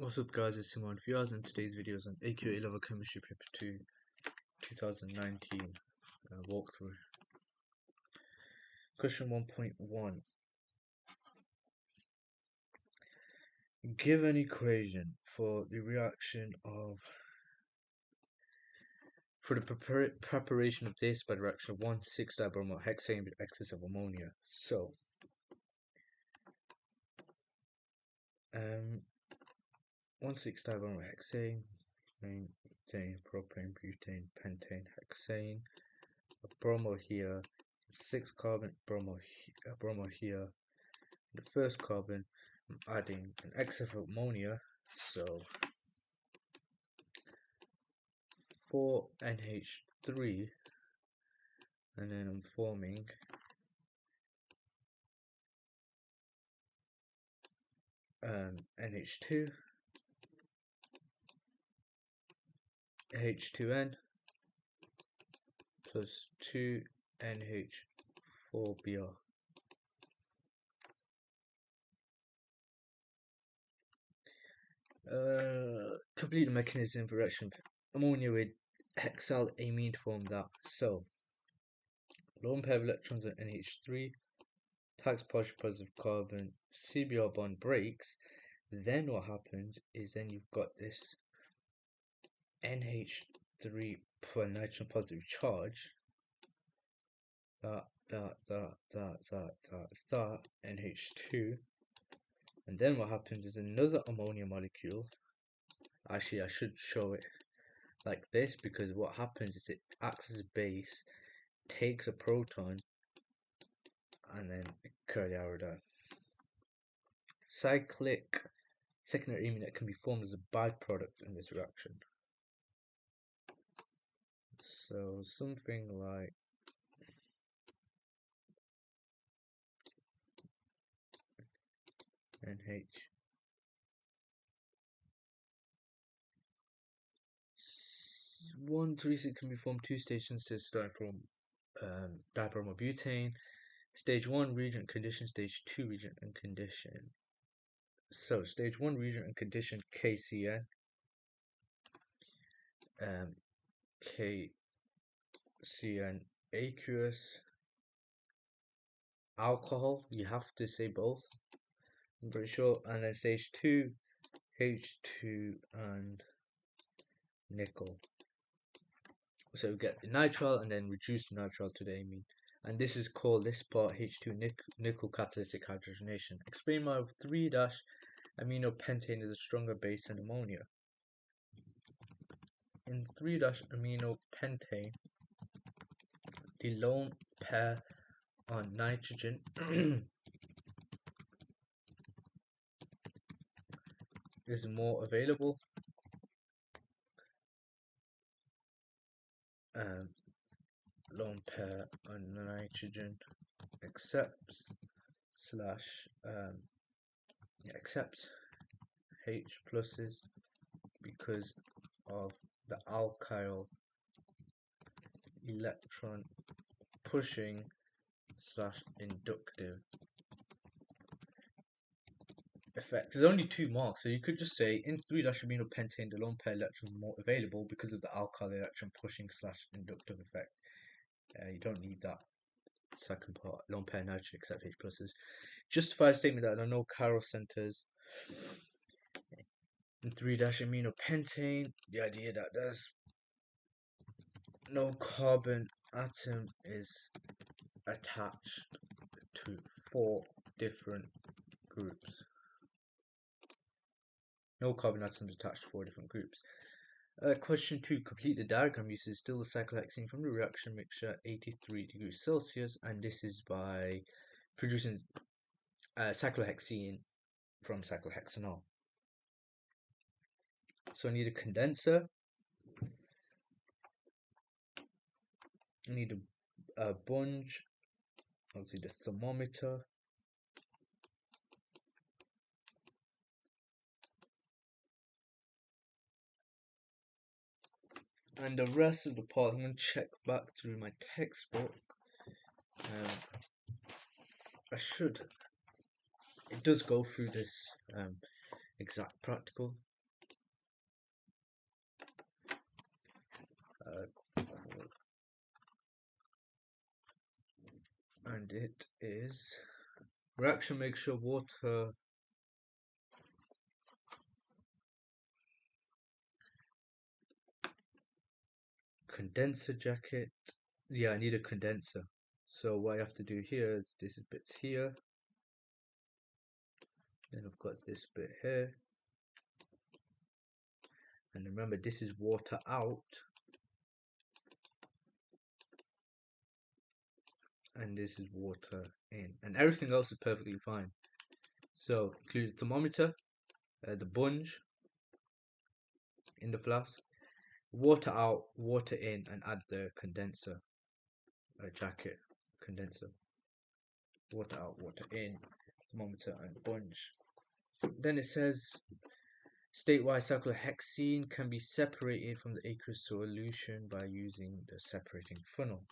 What's up guys, it's Simon Fiaz and today's video is on AQ A-Level Chemistry Paper 2 2019 walkthrough. Question 1.1. Give an equation for the reaction for the preparation of this by the reaction of 1,6-dibromohexane with excess of ammonia. So 1,6-dibromohexane, methane, propane, butane, pentane, hexane, a bromo here, 6 carbon bromo here. The first carbon, I'm adding an excess of ammonia, so 4NH3, and then I'm forming NH2, H2N plus 2NH4Br. Complete the mechanism for reaction ammonia with hexylamine to form that. So lone pair of electrons on NH3, attacks partial positive carbon, CBr bond breaks. Then what happens is then you've got this NH3 for nitrogen positive charge, that NH2, and then what happens is another ammonia molecule. Actually, I should show it like this, because what happens is it acts as a base, takes a proton, and then curly arrow down. Cyclic secondary amine that can be formed as a byproduct in this reaction. So something like NH 1,3,6 can be formed two stations to start from dibromobutane. Stage 1 reagent condition, stage 2 reagent and condition. So stage 1 reagent and condition KCN, KCN aqueous, alcohol, you have to say both, I'm pretty sure, and then stage 2 H2 and nickel. So we get the nitrile and then reduce the nitrile to the amine, and this is called, this part, H2 nickel catalytic hydrogenation. Explain why 3-aminopentane is a stronger base than ammonia. In 3-aminopentane, the lone pair on nitrogen is more available. Lone pair on nitrogen accepts H pluses because of the alkyl electron pushing / inductive effect. There's only 2 marks, so you could just say in 3-aminopentane the lone pair electron is more available because of the alkyl electron pushing / inductive effect. You don't need that second part, lone pair nitrogen except H pluses. Justify a statement that there are no chiral centers in 3-aminopentane. The idea that there's no carbon atom is attached to 4 different groups. No carbon atoms attached to 4 different groups. Question 2. Complete the diagram. Uses still the cyclohexene from the reaction mixture at 83 degrees Celsius, and this is by producing cyclohexene from cyclohexanol. So I need a condenser, I need a bunge, obviously the thermometer, and the rest of the part I'm going to check back through my textbook. It does go through this exact practical, and it is reaction mixture water condenser jacket. Yeah, I need a condenser. So what I have to do here is this bit's here. Then I've got this bit here. And remember, this is water out. And this is water in. And everything else is perfectly fine. So include the thermometer, the sponge in the flask, water out, water in, and add the condenser jacket condenser. Water out, water in, thermometer, and sponge. Then it says state why cyclohexene can be separated from the aqueous solution by using the separating funnel.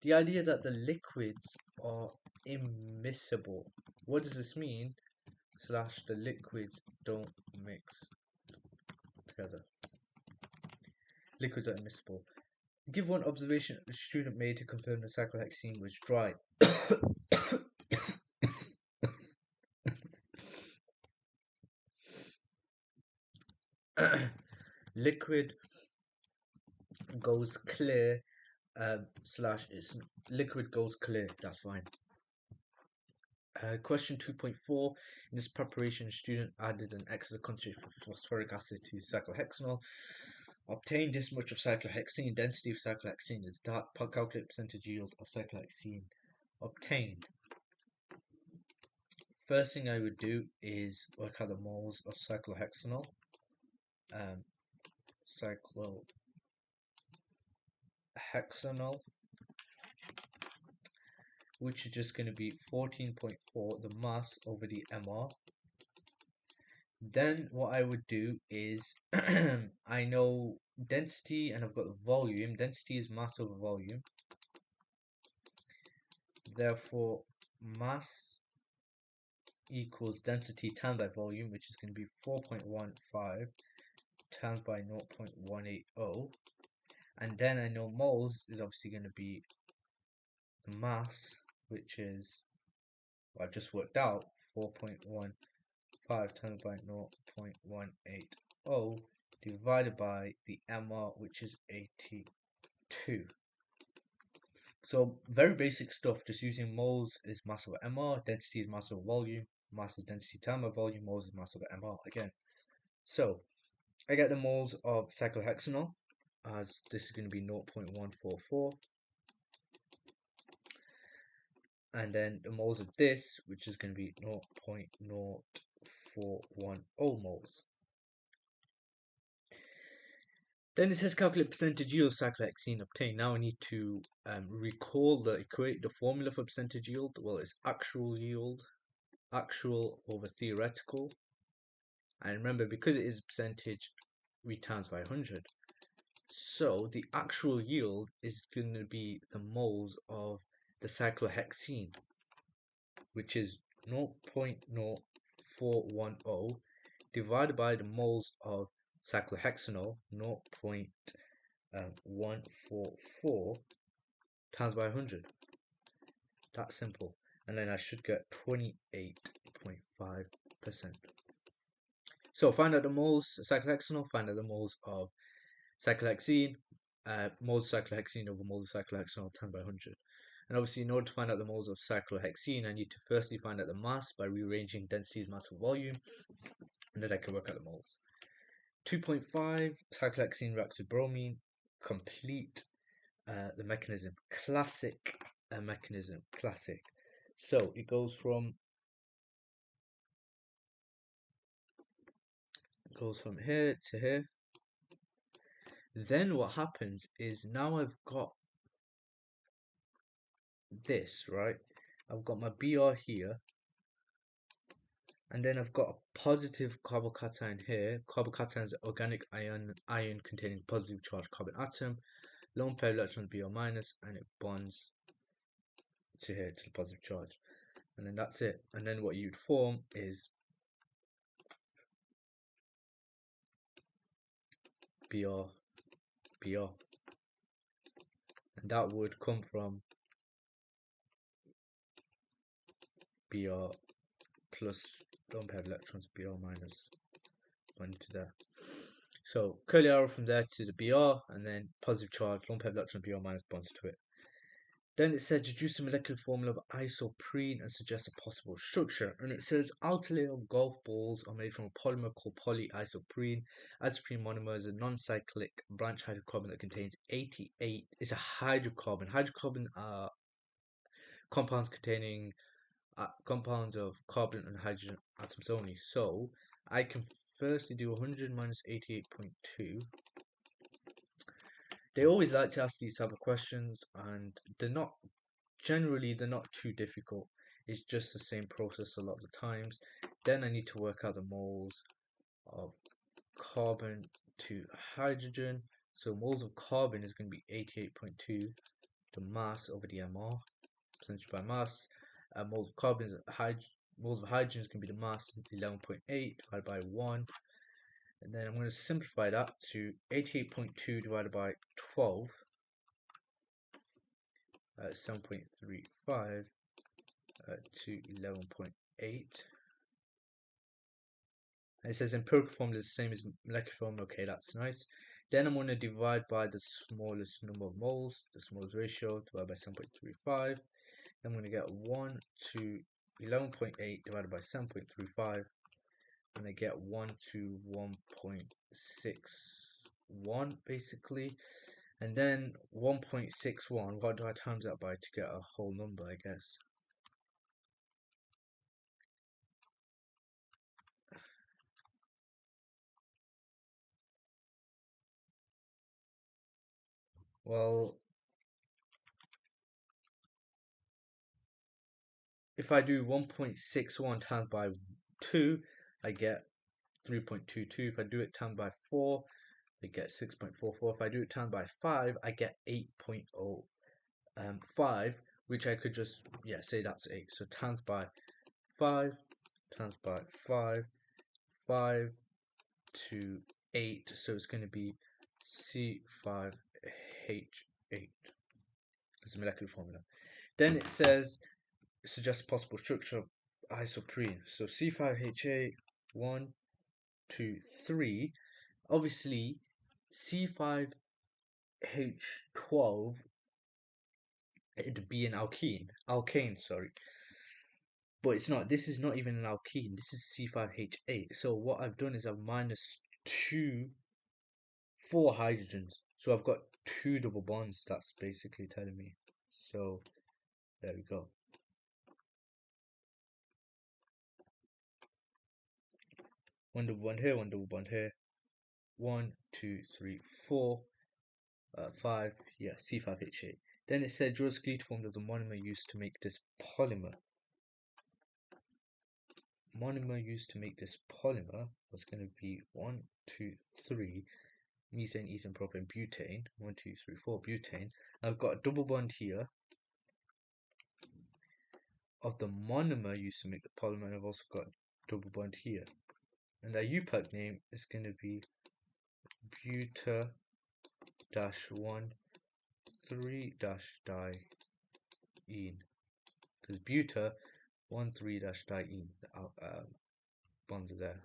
The idea that the liquids are immiscible. What does this mean? / the liquids don't mix together. Liquids are immiscible. Give one observation a student made to confirm the cyclohexene was dry. Liquid goes clear, / it's liquid goes clear, that's fine. Question 2.4. In this preparation, a student added an excess concentration of phosphoric acid to cyclohexanol. Obtain this much of cyclohexene. Density of cyclohexene is that. Calculate percentage yield of cyclohexene obtained. First thing I would do is work out the moles of cyclohexanol. Cyclohexanol, which is just going to be 14.4 the mass over the mR. Then what I would do is I know density and I've got the volume. Density is mass over volume. Therefore, mass equals density times by volume, which is going to be 4.15 times by 0.180. And then I know moles is obviously going to be the mass, which is, well, I've just worked out, 4.15 times by 0.180 divided by the mR, which is 82. So very basic stuff, just using moles is mass over mR, density is mass over volume, mass is density times by volume, moles is mass over mR again. So I get the moles of cyclohexanol, as this is going to be 0.144. And then the moles of this, which is going to be 0.0410 moles. Then it says calculate percentage yield of cyclohexene obtained. Now I need to recall the formula for percentage yield. Well, it's actual yield, actual over theoretical. And remember, because it is a percentage, we times by 100. So the actual yield is going to be the moles of the cyclohexene, which is 0.0410 divided by the moles of cyclohexanol, 0.144 times by 100. That's simple. And then I should get 28.5%. So find out the moles of cyclohexanol, find out the moles of cyclohexene, moles of cyclohexene over moles of cyclohexanol times by 100. And obviously, in order to find out the moles of cyclohexene, I need to firstly find out the mass by rearranging densities, mass, or volume, and then I can work out the moles. 2.5, cyclohexene reacts with bromine. Complete the mechanism. Classic mechanism. Classic. So it goes from here to here. Then what happens is now I've got this, right? I've got my Br here, and then I've got a positive carbocation here. Carbocation is an organic ion containing positive charged carbon atom. Lone pair of electrons Br minus, and it bonds to here to the positive charge, and then that's it. And then what you'd form is Br, and that would come from Br plus lone pair of electrons Br minus one to there. So curly arrow from there to the Br, and then positive charge lone pair of electrons Br minus bonds to it. Then it said deduce the molecular formula of isoprene and suggest a possible structure. And it says outer layer of golf balls are made from a polymer called polyisoprene. Isoprene monomer is a non-cyclic branch hydrocarbon that contains 88. It's a hydrocarbon. Hydrocarbon are compounds containing compounds of carbon and hydrogen atoms only. So I can firstly do 100 minus 88.2. They always like to ask these type of questions, and they're not too difficult. It's just the same process a lot of the times. Then I need to work out the moles of carbon to hydrogen. So moles of carbon is going to be 88.2, the mass over the MR, percentage by mass. Moles of carbon is moles of hydrogen is going to be the mass, 11.8 divided by 1. And then I'm going to simplify that to 88.2 divided by 12, 7.35 to 11.8. And it says empirical formula is the same as molecular formula. Okay, that's nice. Then I'm going to divide by the smallest number of moles, the smallest ratio, divided by 7.35. I'm going to get 1 to 11.8 divided by 7.35. And I get 1 to 1.61 basically. And then 1.61, what do I times that by to get a whole number, I guess? Well, if I do 1.61 times by 2, I get 3.22. If I do it times by 4, I get 6.44. If I do it times by 5, I get 8.05, which I could just, say that's 8. So times by 5, times by 5, 5 to 8. So it's going to be C5H8. It's a molecular formula. Then it says, suggests possible structure of isoprene. So C5H8, 1, 2, 3. Obviously, C5H12, it'd be an alkane, sorry. But it's not. This is not even an alkene. This is C5H8. So what I've done is I've minus 4 hydrogens. So I've got 2 double bonds. That's basically telling me. So there we go. One double bond here, one double bond here. 1, 2, 3, 4, 5. Yeah, C5H8. Then it said draw a skeletal form of the monomer used to make this polymer. Monomer used to make this polymer was going to be 1, 2, 3 methane, ethane, propane, butane. 1, 2, 3, 4 butane. I've got a double bond here of the monomer used to make the polymer, and I've also got a double bond here. And the UPAC name is going to be buta-1 3-diene, because buta 1,3-diene, bonds are there,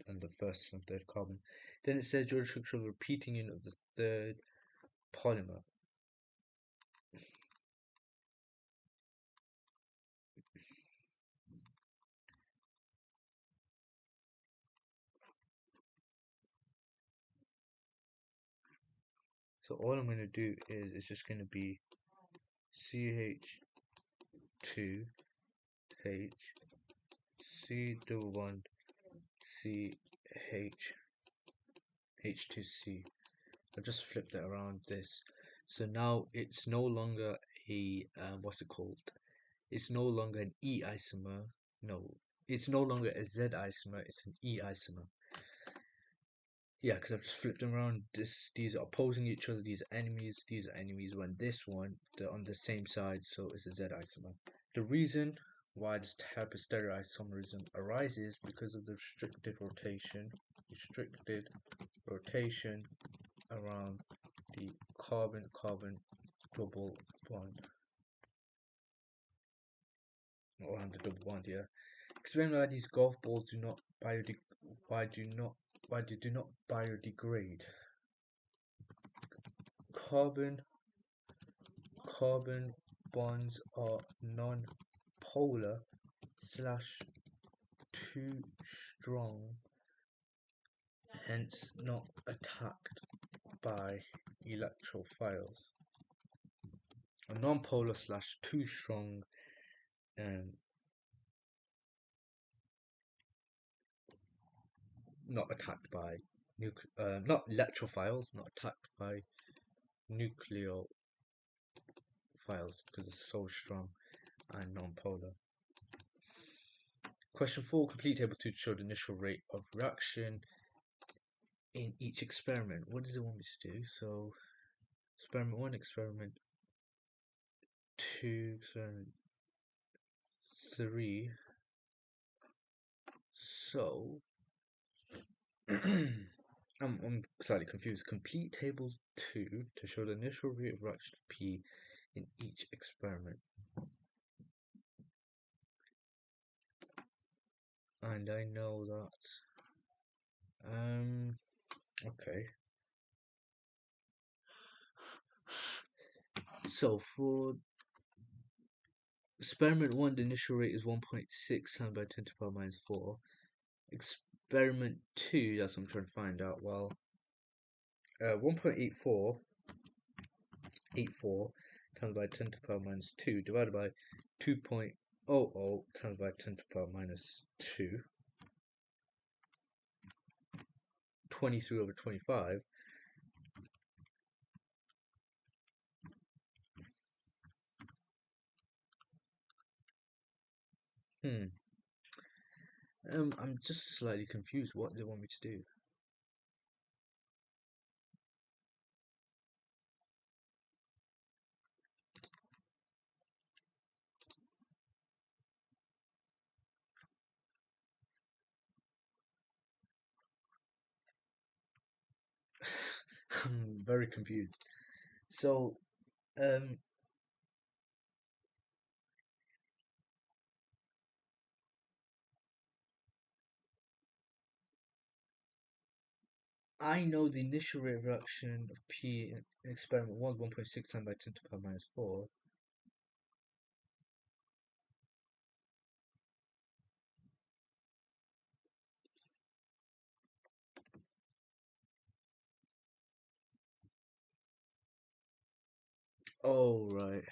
and the first and third carbon. Then it says draw the structure of a repeating unit of the third polymer. So all I'm going to do is it's just going to be CH2H C double bond CH H2C. I just flipped it around this. So now it's no longer a what's it called? It's no longer an E isomer. No, it's no longer a Z isomer. It's an E isomer. Yeah, because I've just flipped them around. These are opposing each other. These are enemies. These are enemies. When this one, they're on the same side, so it's a Z isomer. The reason why this type of stereoisomerism arises because of the restricted rotation around the carbon-carbon double bond. around the double bond, yeah. Explain why these golf balls do not why they do not biodegrade. Carbon bonds are non-polar / too strong, hence not attacked by electrophiles. A non-polar / too strong, not attacked by not electrophiles, not attacked by nucleophiles because it's so strong and non-polar. Question 4. Complete table 2 to show the initial rate of reaction in each experiment. What does it want me to do? So, experiment 1, experiment 2, experiment 3. So, I'm slightly confused. Complete table 2 to show the initial rate of reaction of P in each experiment. And I know that. Okay. So for experiment 1, the initial rate is 1.6 times by 10 to the power minus 4. Experiment 2, that's what I'm trying to find out. Well, 1.84 times by 10 to the power minus 2 divided by 2.00 times by 10 to the power minus 2. 23 over 25. I'm just slightly confused. What do they want me to do? I'm very confused. So, I know the initial rate of reaction of P in experiment 1 1.6 times by 10 to the power minus 4. Oh, right.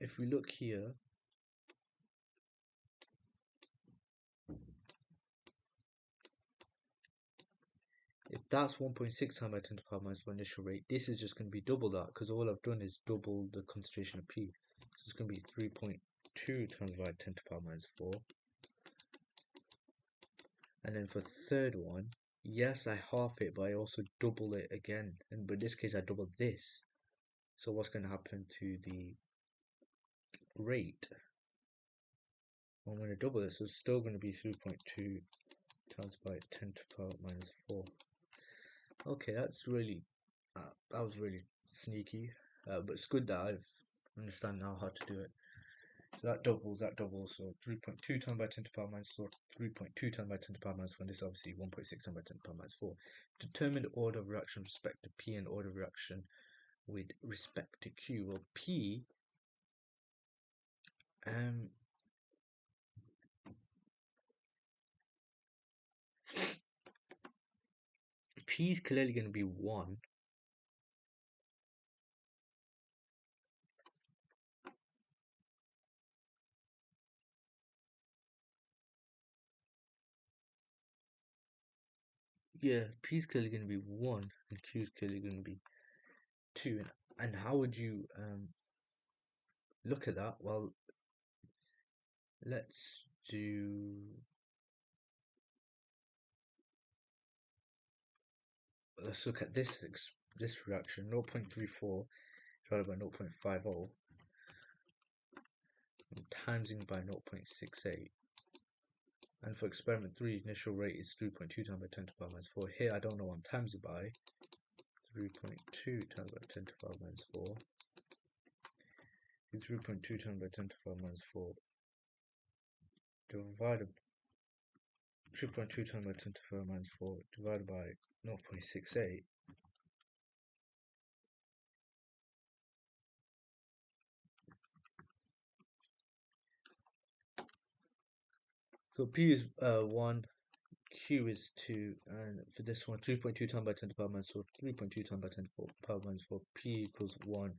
If we look here, if that's 1.6 times by 10 to the power minus 4 initial rate, this is just going to be double that because all I've done is double the concentration of P. So it's going to be 3.2 times by 10 to the power minus 4. And then for the third one, yes, I half it, but I also double it again. But in this case, I double this. So what's going to happen to the rate? I'm going to double this, so it's still going to be 3.2 times by 10 to the power minus 4. Okay, that's really, that was really sneaky, but it's good that I understand now how to do it. So that doubles, so 3.2 times by 10 to the power minus 4, 3.2 times by 10 to the power minus 4, and this is obviously 1.6 times by 10 to the power minus 4. Determine the order of reaction with respect to P and order of reaction with respect to Q. Well, P, P is clearly going to be 1. Yeah, P is clearly going to be 1 and Q is clearly going to be 2. And how would you look at that? Well, let's look at this reaction, 0.34 divided by 0.50 timesing by 0.68. And for experiment 3, initial rate is 3.2 times by 10 to the power minus 4. Here I don't know what I'm timesing by. 3.2 times by 10 to the power minus 4 is 3.2 times by 10 to the power minus 4 divided 3.2 times by 10 to the power minus 4 divided by 0.68. So P is 1, Q is 2, and for this one, 3.2 times by 10 to the power minus 4, 3.2 times by 10 to the power minus 4, P equals 1,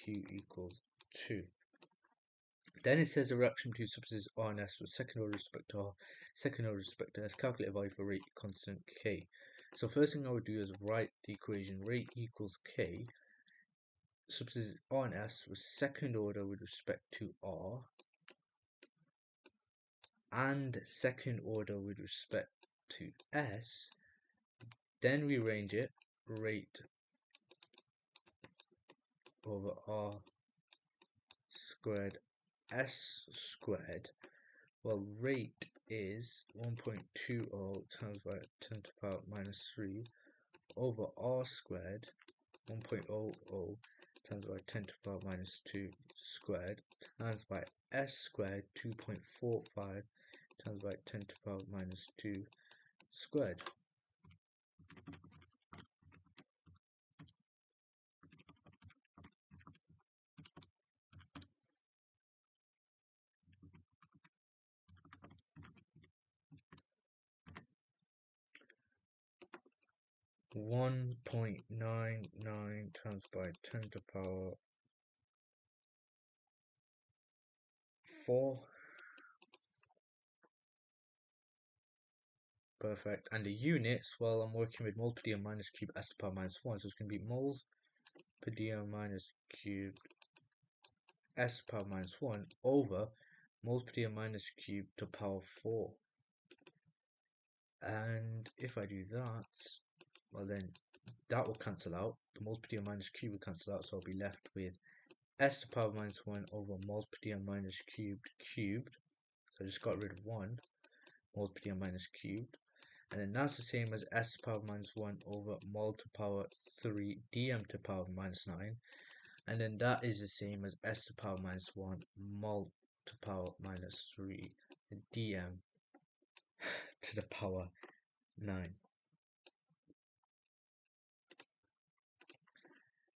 Q equals 2. Then it says a reaction between substances R and S with second order respect to R, second order respect to S, calculate a value for rate constant K. So first thing I would do is write the equation rate equals K, substances R and S with second order with respect to R, and second order with respect to S. Then rearrange it, rate over R squared S squared. Well, rate is 1.20 times by 10 to the power minus 3 over R squared 1.00 times by 10 to the power minus 2 squared times by S squared 2.45 times by 10 to the power minus 2 squared. One 1.99 times by 10 to the power 4. Perfect. And the units, well, I'm working with moles per dm minus cube s to the power minus 1, so it's going to be moles per dm minus cube s to the power minus 1 over moles per dm minus cube to the power 4. And if I do that, well, then that will cancel out. The moles per dm minus cube will cancel out, so I'll be left with s to the power minus 1 over moles per dm minus cubed. So I just got rid of 1 moles per dm minus cubed. And then that's the same as s to the power minus 1 over mol to the power 3 dm to the power minus 9. And then that is the same as s to the power minus 1 mol to the power minus 3 dm to the power 9.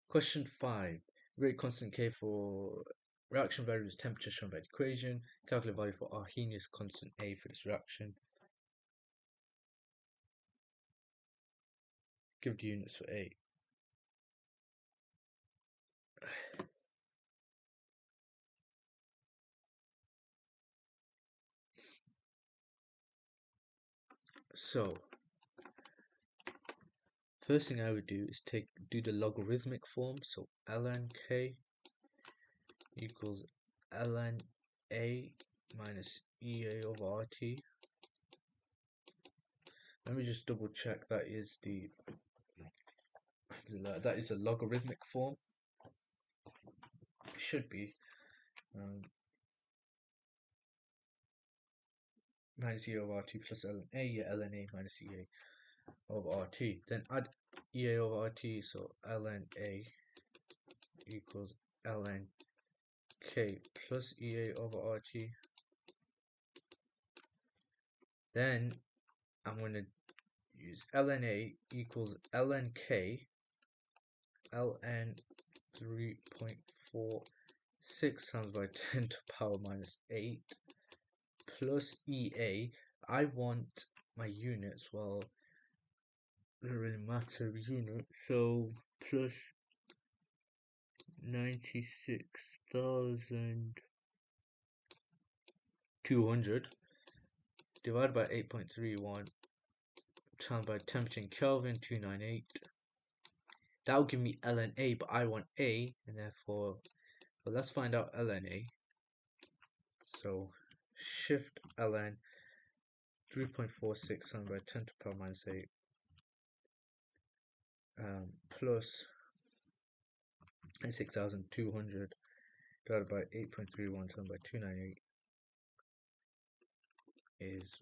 Question 5. Rate constant K for reaction variable is temperature shown by the equation. Calculate value for Arrhenius constant A for this reaction. Give the units for A. So first thing I would do is do the logarithmic form. So ln k equals ln A minus EA over RT. Let me just double check that is the logarithmic form. It should be minus EA over RT plus ln A, yeah, ln A minus EA over RT. Then add EA over RT, so ln A equals ln K plus EA over RT. Then I'm going to use ln A equals ln K, ln 3.46 times by 10 to the power minus 8 plus EA. I want my units, well, it doesn't really matter unit, so plus 96,200 divided by 8.31 times by temperature in Kelvin 298. That will give me ln A, but I want A, and therefore, well, let's find out ln A. So shift ln 3.46 times by 10 to the power minus 8 plus 96,200 divided by 8.31 times by 298 is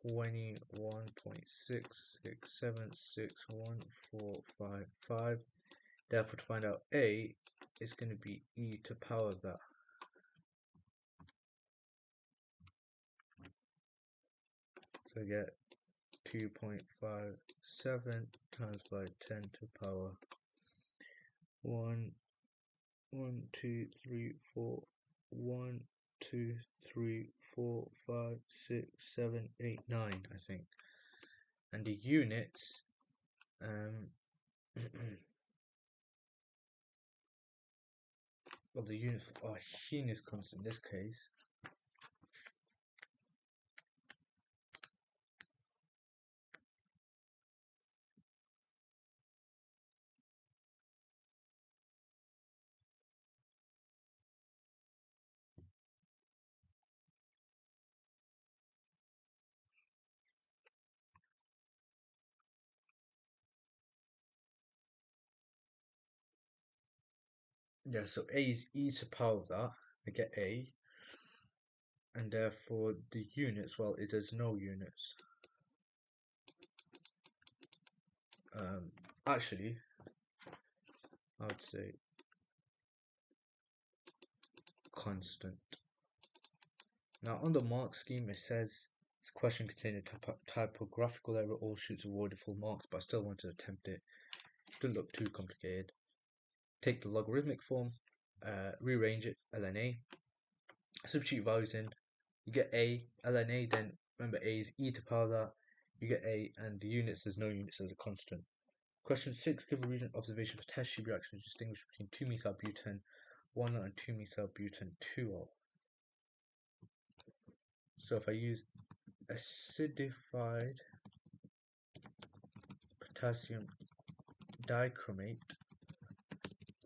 21.6676145. Therefore, to find out A is going to be e to power of that. So I get 2.57 times by 10 to power 1, 1, 2, 3, 4, 1, 2, 3, 4, 5, 6, 7, 8, 9, I think. And the units, well, the units are Heen's constant in this case. Yeah, so A is e to power of that. I get A. And therefore the units, well, it has no units. Actually, I would say constant. Now on the mark scheme, it says this question contained a typographical error. All shoots avoided full marks, but I still want to attempt it. Didn't look too complicated. Take the logarithmic form, rearrange it, ln a, substitute values in, you get a, ln a, then remember a is e to power that, you get a, and the units, there's no units as a constant. Question 6, give a recent observation for test tube reactions distinguished between 2-methylbutane 1-ol and 2-methylbutane 2-ol. So if I use acidified potassium dichromate,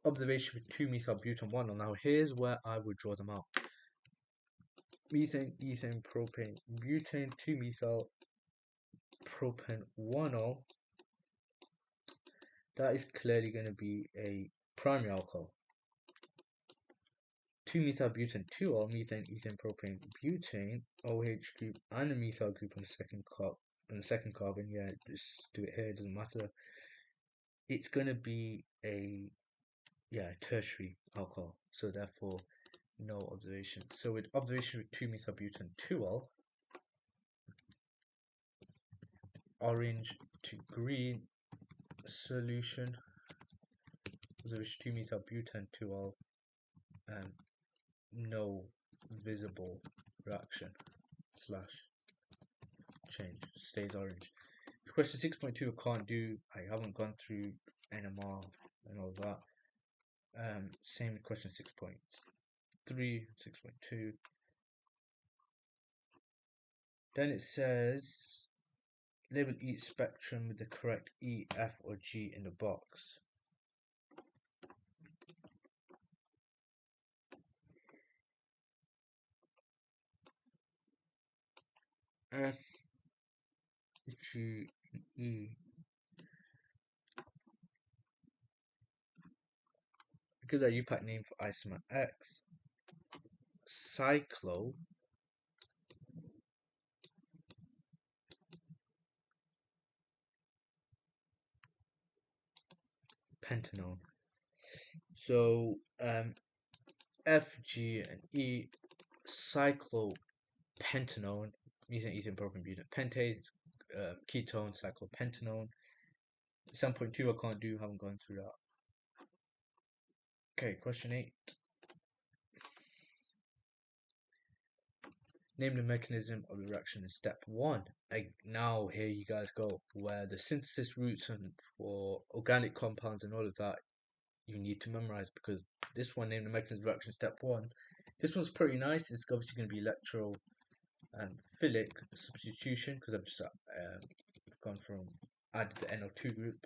observation with 2-methylbutane 1-ol. Now here's where I would draw them out. Methane, ethane, propane, butane, 2-methyl, propane 1-ol. That is clearly going to be a primary alcohol. 2-methylbutane 2-ol, methane, ethane, propane, butane, OH group, and a methyl group on the second carbon. Yeah, just do it here, it doesn't matter. It's going to be a tertiary alcohol, so therefore no observation. So with observation with 2-methylbutane 2-ol, orange to green solution, observation 2-methylbutane 2-ol, and no visible reaction / change, stays orange. Question 6.2 I can't do, I haven't gone through NMR and all that. Same with question 6.3, 6.2. Then it says label each spectrum with the correct E, F, or G in the box. F, G, E. Give that UPAC name for isomer X. Cyclo. Pentanone. So F, G, and E, cyclopentanone, methane, ethane, propane, butane, pentane, ketone, cyclopentanone. 7.2 I can't do, haven't gone through that. Okay, question 8. Name the mechanism of the reaction in step 1. Now here you guys go, where the synthesis routes and for organic compounds and all of that you need to memorize, because this one, name the mechanism of the reaction step 1. This one's pretty nice. It's obviously going to be electrophilic substitution, because I've just gone from added the NO2 group.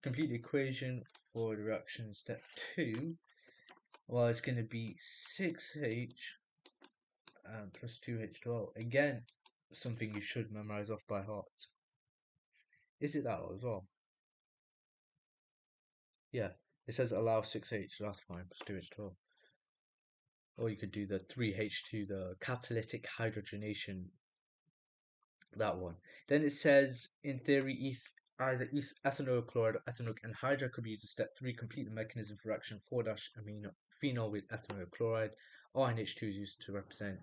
Complete the equation for the reaction step 2. Well, it's going to be 6H plus 2H12. Again, something you should memorize off by heart. Is it that as well? Yeah, it says allow 6H, so that's fine, plus 2H12. Or you could do the 3H2, the catalytic hydrogenation that one. Then it says, in theory, either ethanol chloride or ethanoic anhydride could be used in step 3, complete the mechanism for reaction 4-amino phenol with ethanol chloride. ONH2 is used to represent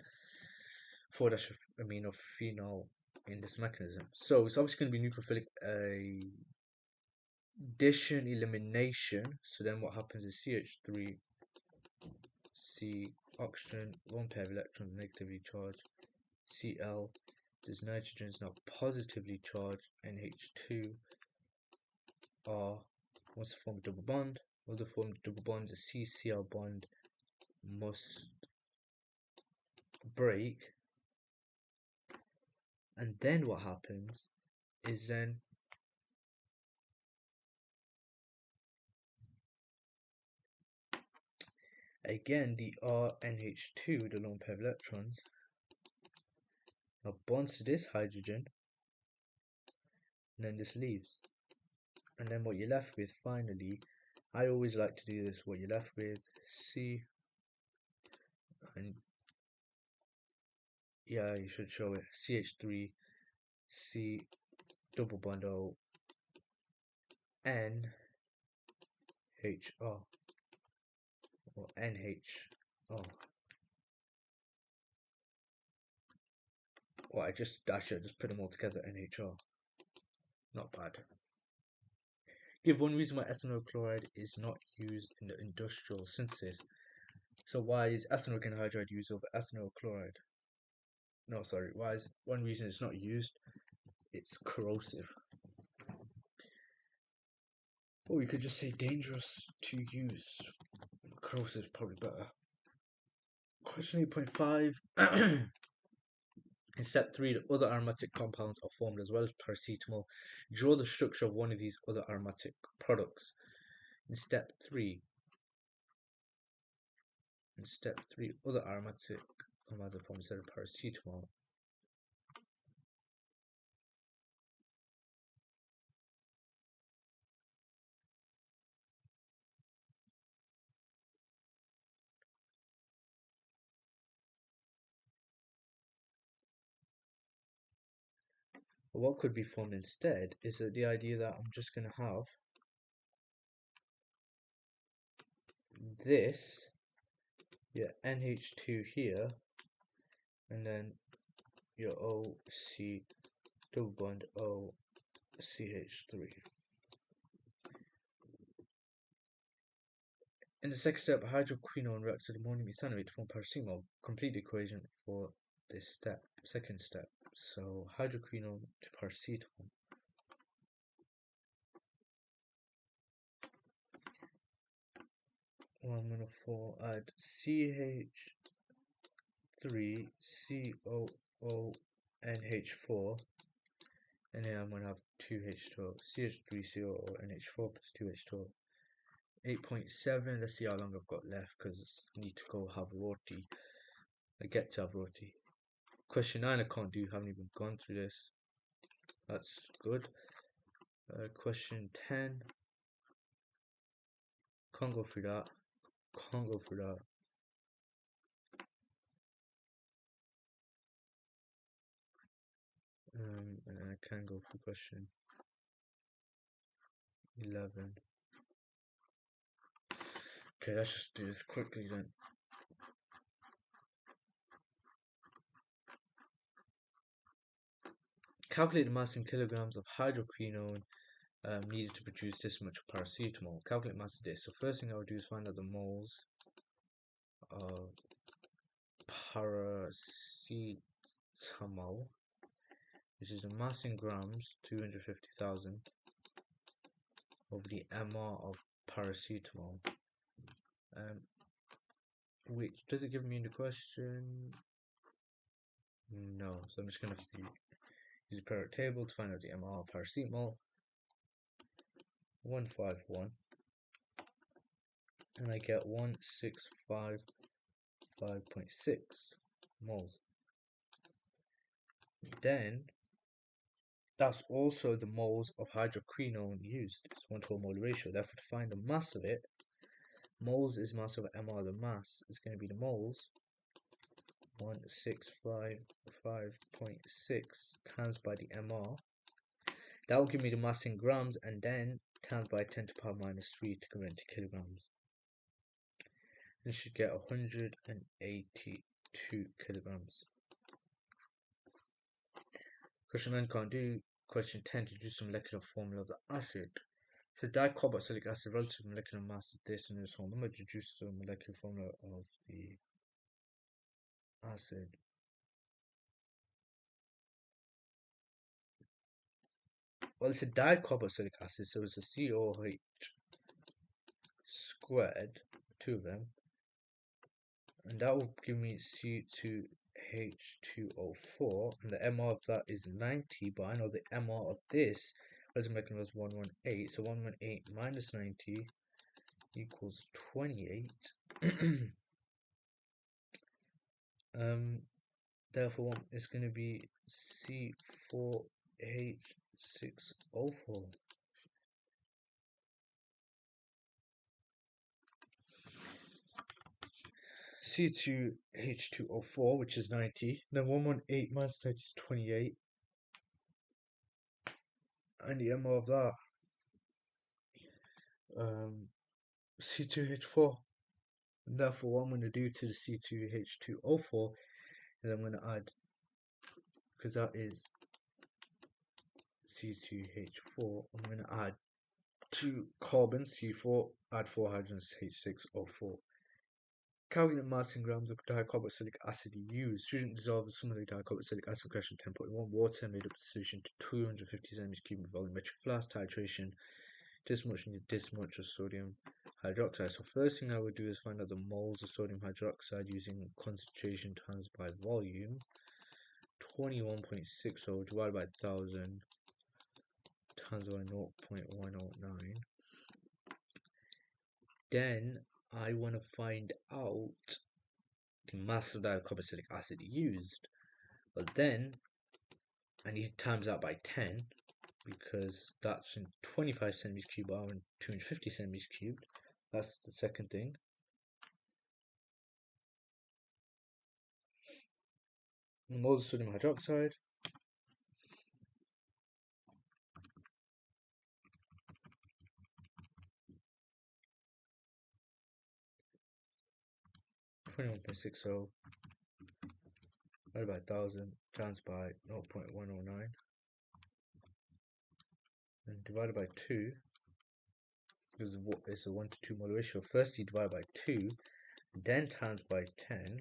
4-amino phenol in this mechanism. So it's obviously going to be nucleophilic addition elimination. So then what happens is CH3, C oxygen, one pair of electrons negatively charged, Cl. This nitrogen is now positively charged, NH2 R wants to form a double bond. Well, to form a double bond, the CCl bond must break. And then what happens is then again the RNH2, the lone pair of electrons, now bonds to this hydrogen, and then this leaves. And then what you're left with finally, I always like to do this, what you're left with, C, and yeah, you should show it, CH3, C, double bond O, N, H, O, or NH, O. Well, I should just put them all together, NHO. Not bad. Give one reason why ethanol chloride is not used in the industrial synthesis. So why is ethanoic anhydride used over ethanol chloride? No, sorry. Why is one reason it's not used? It's corrosive. Or we could just say dangerous to use. Corrosive is probably better. Question 8.5. In step 3, the other aromatic compounds are formed as well as paracetamol. Draw the structure of one of these other aromatic products. In step 3, other aromatic compounds are formed instead of paracetamol. But what could be formed instead is that the idea that I'm just going to have this, your NH2 here, and then your OC double bond O CH3. In the second step, hydroquinone reacts with ammonium ethanate to form paracetamol. Complete the equation for this step, second step. So hydroquinone to paracetamol. Well, I'm gonna add CH3 COONH4, and then I'm gonna have 2H2O, CH3 COONH4 plus 2H2O. 8.7, let's see how long I've got left because I need to go have roti. I get to have roti. Question 9 I can't do, haven't even gone through this. That's good. Question 10. Can't go through that. Can't go through that. And I can go through question 11. Okay, let's just do this quickly then. Calculate the mass in kilograms of hydroquinone needed to produce this much paracetamol. Calculate mass of this. So first thing I would do is find out the moles of paracetamol, which is the mass in grams, 250,000, over the mR of paracetamol. Which does it give me in the question? No, so I'm just gonna have to use a periodic table to find out the mR of paracetamol. 151, and I get 1655.6 moles. Then that's also the moles of hydroquinone used. It's 1:1 mole ratio. Therefore, to find the mass of it, moles is mass over mR. The mass is going to be the moles 1655.6 times by the MR. That will give me the mass in grams, and then times by 10 to the power minus 3 to convert to kilograms. You should get 182 kilograms. Question 9 can't do. Question 10 to do some molecular formula of the acid. So dicarboxylic acid relative molecular mass of this and this one. I'm going to reduce the molecular formula of the acid. Well, it's a dicarboxylic acid, so it's a COH squared, two of them, and that will give me C2H2O4, and the MR of that is 90, but I know the MR of this relative molecular was 118, so 118 minus 90 equals 28. Therefore it's going to be C4H6O4. C2H2O4, which is 90, then 118 minus 90 is 28, and the MO of that, C2H4. And therefore what I'm going to do to the C2H2O4 is I'm going to add, because that is C2H4, I'm going to add 2 carbons, C4, add 4 hydrogens, H6O4. Calculate mass in grams of dicarboxylic acid used. Student dissolves some of the dicarboxylic acid. Question 10.1. Water made up a solution to 250 centimeters cubed in volumetric flask. Titration. This much and this much of sodium hydroxide. So first thing I would do is find out the moles of sodium hydroxide using concentration times by volume. 21.60 divided by 1000 times by 0.109. Then I want to find out the mass of dicarboxylic acid used. But then I need to times that by 10, because that's in 25 centimeters cubed are in 250 centimeters cubed. That's the second thing. The moles of sodium hydroxide. .60 divided by 1000 times by 0.109 and divided by 2, because it's a 1 to 2 mole ratio. First you divide by 2, then times by 10,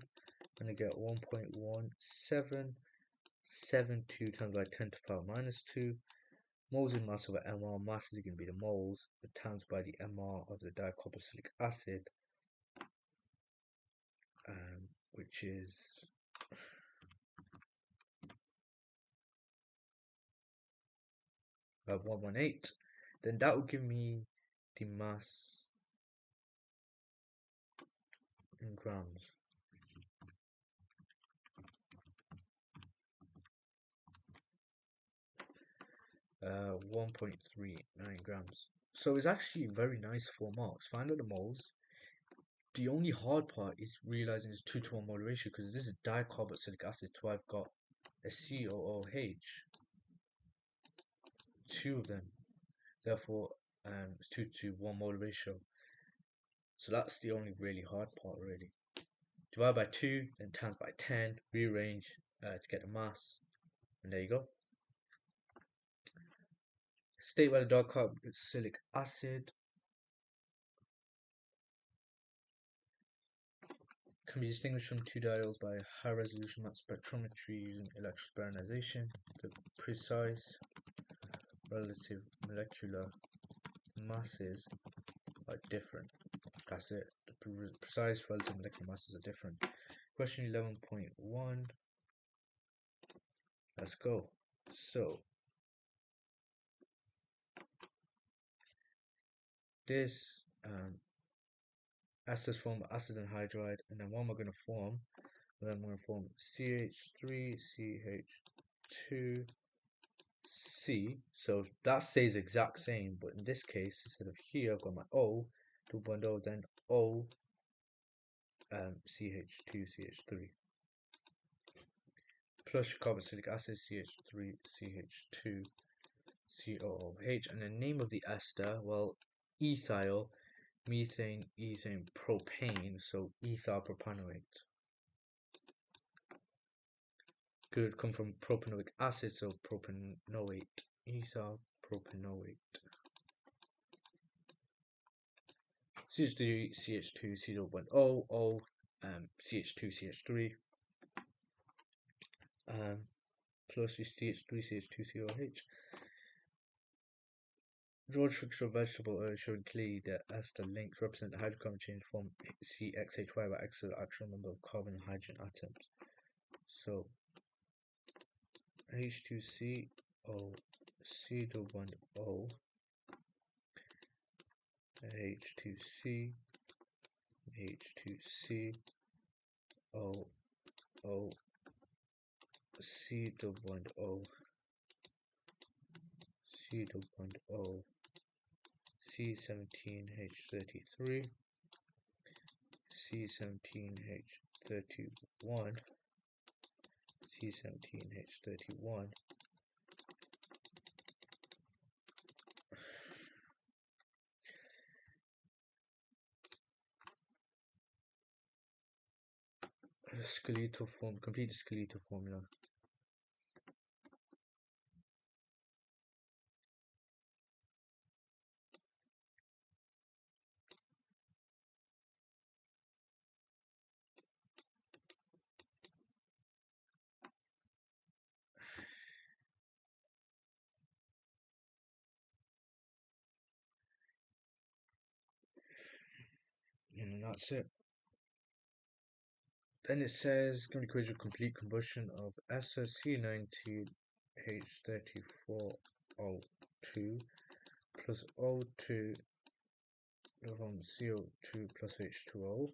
and I get 1.1772 times by 10 to the power minus 2. Moles in mass over MR. Mass is going to be the moles, but times by the MR of the dicarboxylic acid, which is 118. Then that will give me the mass in grams. Uh, 1.39 grams. So it's actually very nice 4 marks. Find out the moles. The only hard part is realizing it's 2 to 1 mole ratio, because this is dicarboxylic acid, so I've got a COOH, 2 of them. Therefore, it's 2 to 1 mole ratio. So that's the only really hard part, really. Divide by 2, then times by 10, rearrange to get the mass, and there you go. State whether dicarboxylic acid can be distinguished from 2 diols by high resolution mass spectrometry using electrospironization. The precise relative molecular masses are different. That's it. The precise relative molecular masses are different. Question 11.1. Let's go. So this esters form acid anhydride, and then what am I going to form? Then I'm going to form CH3CH2C. So that stays exact same, but in this case, instead of here, I've got my O, double bond O, then O, CH2CH3. plus carboxylic acid CH3CH2COOH, and the name of the ester, well, ethyl methane ethane propane, so ethyl propanoate. Could come from propanoic acid, so propanoate, ethyl propanoate. CH3 CH2 C0.0 CH2 CH3 plus CH3 CH2 COH. Broad structure of vegetable oil showing clearly the ester links represent the hydrocarbon change from CXHY by X to the actual number of carbon and hydrogen atoms. So H2CO C0.0 H2C H2C O C0.0 C0.0 C17H33 C17H31 C17H31 skeletal form, complete the skeletal formula. And that's it. Then it says chemical equation of complete combustion of SO19H34O2 plus O2 from CO2 plus H2O.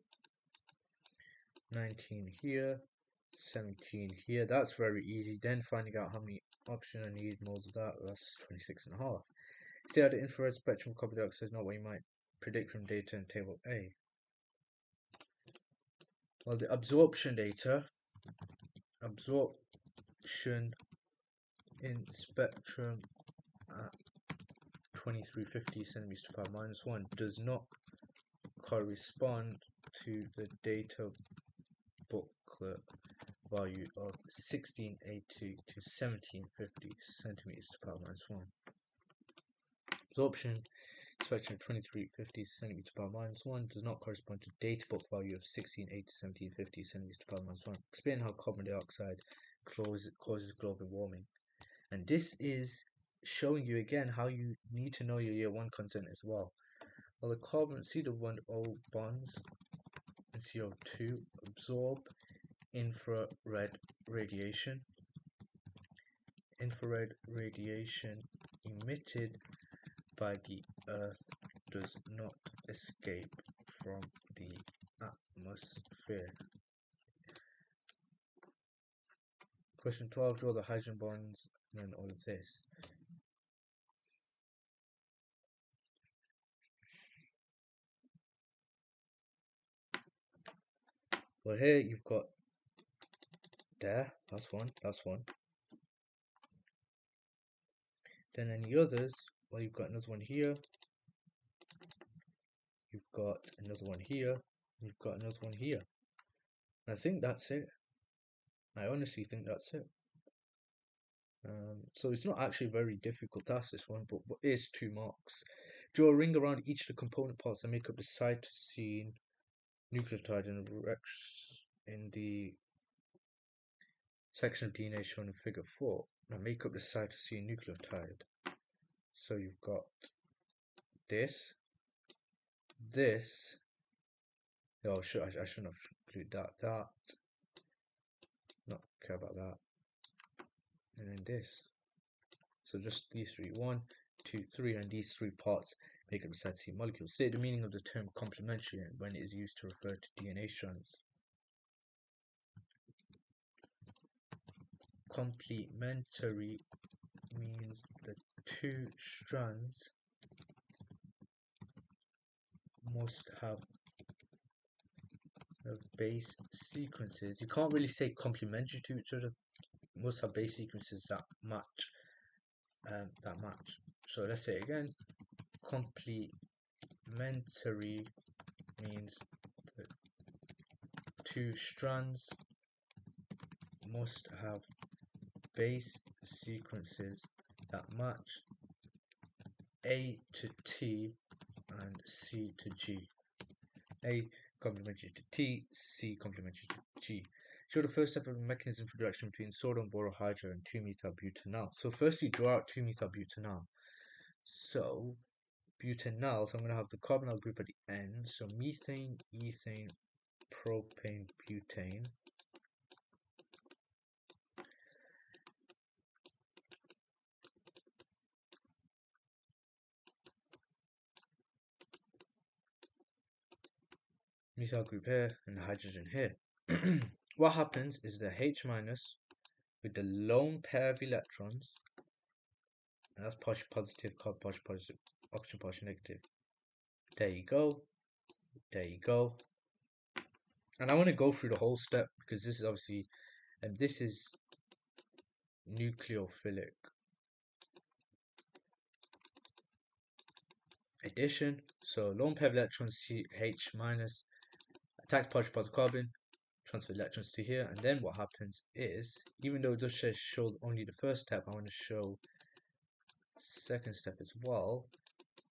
19 here, 17 here. That's very easy. Then finding out how many oxygen I need, moles of that, that's 26.5. Still, the infrared spectrum of carbon dioxide is not what you might predict from data in table A. Well, the absorption data, absorption in spectrum at 2350 centimeters to power minus 1 does not correspond to the data booklet value of 1680 to 1750 centimeters to power minus 1. Absorption spectrum 2350 centimeters to power minus 1 does not correspond to data book value of 1680 to 1750 centimeters to power minus 1. Explain how carbon dioxide causes global warming. And this is showing you again how you need to know your year 1 content as well. Well, the carbon C0.0 bonds and CO2 absorb infrared radiation. Infrared radiation emitted by the Earth does not escape from the atmosphere. Question 12, draw the hydrogen bonds and then all of this. Well, here you've got there, that's one. Then any others, well, you've got another one here, you've got another one here, you've got another one here. And I think that's it. I honestly think that's it. So it's not actually a very difficult task, this one, but it is 2 marks. Draw a ring around each of the component parts and make up the cytosine nucleotide in the section of DNA shown in figure 4. Now make up the cytosine nucleotide. So you've got this. Oh, I shouldn't have included that. Not care about that. And then this. So just these 3, 1, 2, 3, and these 3 parts make up the cytosine molecule. State the meaning of the term complementary when it is used to refer to DNA strands. Complementary means the 2 strands must have the base sequences. You can't really say complementary to each other. must have base sequences that match. So let's say again, complementary means the two strands must have base sequences that match A to T and C to G. A complementary to T, C complementary to G. Show the first step of the mechanism for reaction between sodium borohydride and 2-methyl-butanol. So firstly, draw out 2-methyl-butanol. So butanol, so I'm going to have the carbonyl group at the end. So methane, ethane, propane, butane. Methyl group here and the hydrogen here. What happens is the H minus with the lone pair of electrons, and that's partial positive, carbon partial positive, oxygen partial negative. There you go. There you go. And I want to go through the whole step because this is obviously, and this is nucleophilic addition. So lone pair of electrons, CH minus, attacks partial positive carbon, transfer electrons to here, and then what happens is, even though it does show only the first step, I want to show second step as well.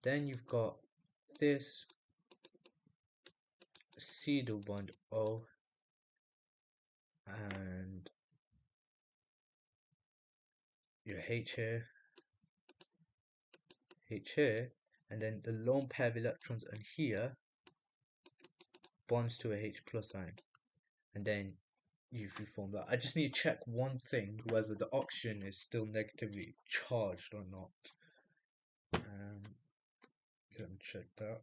Then you've got this C double bond O and your H here, and then the lone pair of electrons on here bonds to a H plus ion, and then you reform that. I just need to check one thing, whether the oxygen is still negatively charged or not. Let me check that.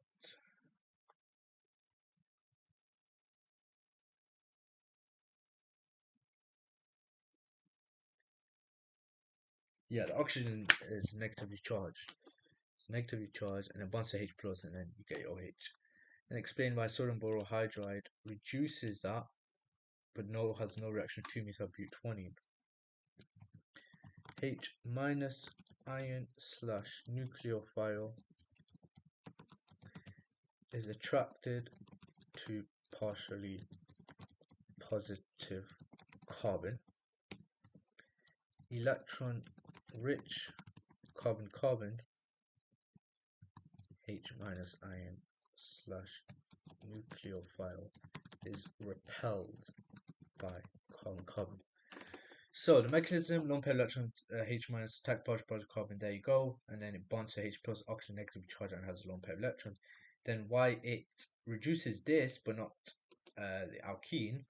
Yeah, the oxygen is negatively charged. It's negatively charged, and it bonds to H plus, and then you get your OH. And explain why sodium borohydride reduces that, but has no reaction to 2-methyl-butanol. H minus ion slash nucleophile is attracted to partially positive carbon. Electron rich carbon H minus ion slash nucleophile is repelled by carbon. So the mechanism, lone pair electrons, H minus attack partial positive carbon, there you go, and then it bonds to H plus, oxygen negatively charged and has a lone pair of electrons. Then why it reduces this but not the alkene?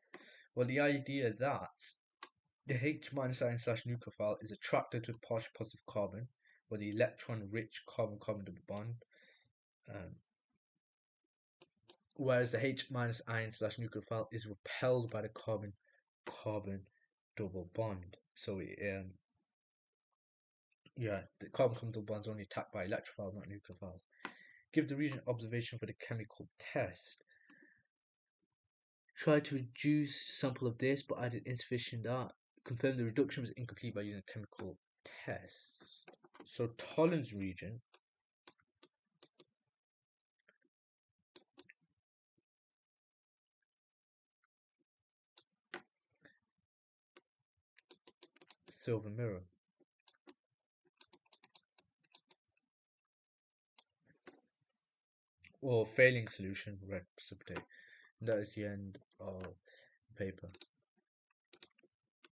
Well, the idea that the H minus ion slash nucleophile is attracted to partial positive carbon, or the electron rich carbon double bond, whereas the H minus ion slash nucleophile is repelled by the carbon double bond. So yeah, the carbon double bonds are only attacked by electrophiles, not nucleophiles. Give the region observation for the chemical test. Try to reduce sample of this, but added insufficient that. Confirm the reduction was incomplete by using chemical tests. So Tollens region. Silver mirror. Or failing solution, red precipitate. And that is the end of the paper.